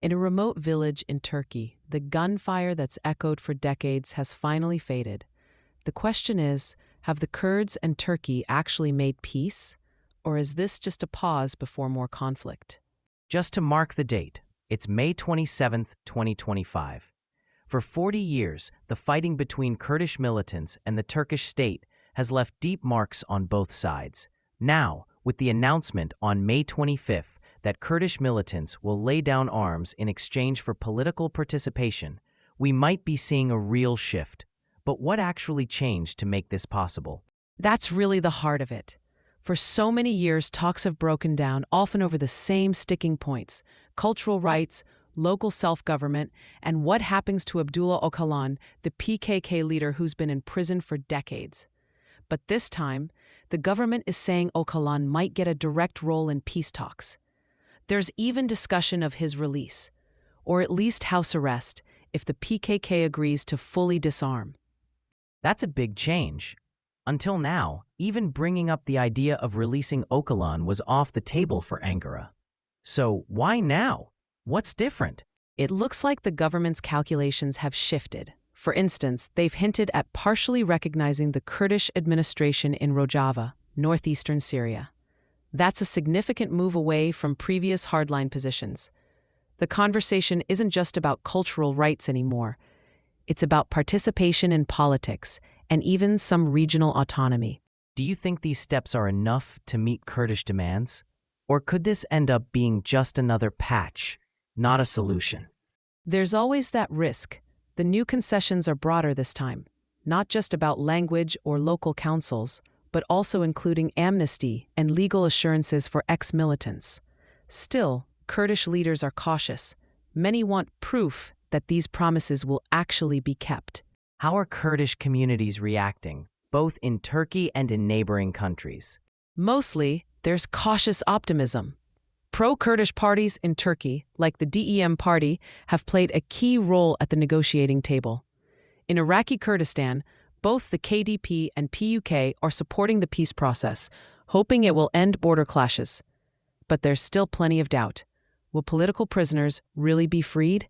In a remote village in Turkey, the gunfire that's echoed for decades has finally faded. The question is, have the Kurds and Turkey actually made peace? Or is this just a pause before more conflict? Just to mark the date, it's May 27th, 2025. For 40 years, the fighting between Kurdish militants and the Turkish state has left deep marks on both sides. Now, with the announcement on May 25th that Kurdish militants will lay down arms in exchange for political participation, we might be seeing a real shift. But what actually changed to make this possible? That's really the heart of it. For so many years, talks have broken down, often over the same sticking points: cultural rights, local self-government, and what happens to Abdullah Öcalan, the PKK leader who's been in prison for decades. But this time, the government is saying Öcalan might get a direct role in peace talks. There's even discussion of his release, or at least house arrest, if the PKK agrees to fully disarm. That's a big change. Until now, even bringing up the idea of releasing Öcalan was off the table for Ankara. So why now? What's different? It looks like the government's calculations have shifted. For instance, they've hinted at partially recognizing the Kurdish administration in Rojava, northeastern Syria. That's a significant move away from previous hardline positions. The conversation isn't just about cultural rights anymore. It's about participation in politics and even some regional autonomy. Do you think these steps are enough to meet Kurdish demands? Or could this end up being just another patch, not a solution? There's always that risk. The new concessions are broader this time, not just about language or local councils, but also including amnesty and legal assurances for ex-militants. Still, Kurdish leaders are cautious. Many want proof that these promises will actually be kept. How are Kurdish communities reacting, both in Turkey and in neighboring countries? Mostly, there's cautious optimism. Pro-Kurdish parties in Turkey, like the DEM party, have played a key role at the negotiating table. In Iraqi Kurdistan, both the KDP and PUK are supporting the peace process, hoping it will end border clashes. But there's still plenty of doubt. Will political prisoners really be freed?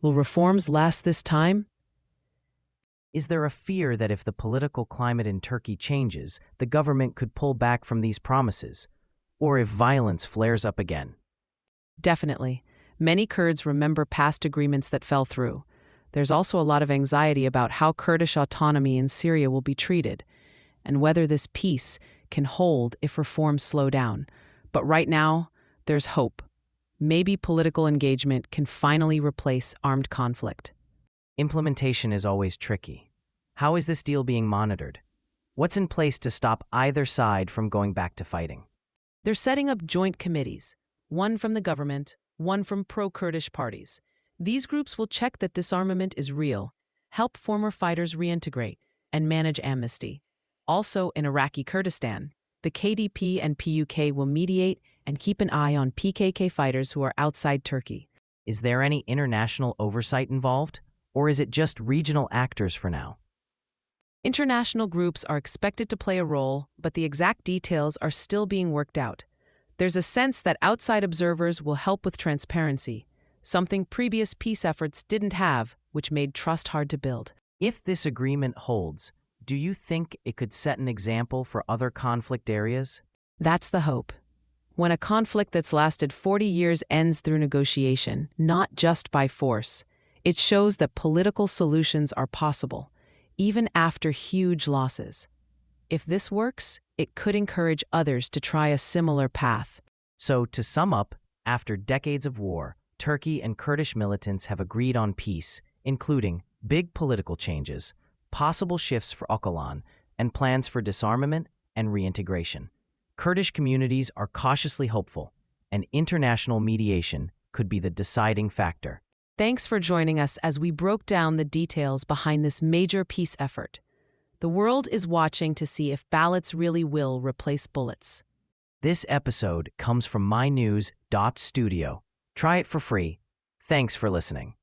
Will reforms last this time? Is there a fear that if the political climate in Turkey changes, the government could pull back from these promises? Or if violence flares up again? Definitely. Many Kurds remember past agreements that fell through. There's also a lot of anxiety about how Kurdish autonomy in Syria will be treated, and whether this peace can hold if reforms slow down. But right now, there's hope. Maybe political engagement can finally replace armed conflict. Implementation is always tricky. How is this deal being monitored? What's in place to stop either side from going back to fighting? They're setting up joint committees, one from the government, one from pro-Kurdish parties. These groups will check that disarmament is real, help former fighters reintegrate, and manage amnesty. Also, in Iraqi Kurdistan, the KDP and PUK will mediate and keep an eye on PKK fighters who are outside Turkey. Is there any international oversight involved? Or is it just regional actors for now? International groups are expected to play a role, but the exact details are still being worked out. There's a sense that outside observers will help with transparency, something previous peace efforts didn't have, which made trust hard to build. If this agreement holds, do you think it could set an example for other conflict areas? That's the hope. When a conflict that's lasted 40 years ends through negotiation, not just by force, it shows that political solutions are possible, even after huge losses. If this works, it could encourage others to try a similar path. So, to sum up, after decades of war, Turkey and Kurdish militants have agreed on peace, including big political changes, possible shifts for Öcalan, and plans for disarmament and reintegration. Kurdish communities are cautiously hopeful, and international mediation could be the deciding factor. Thanks for joining us as we broke down the details behind this major peace effort. The world is watching to see if ballots really will replace bullets. This episode comes from mynews.studio. Try it for free. Thanks for listening.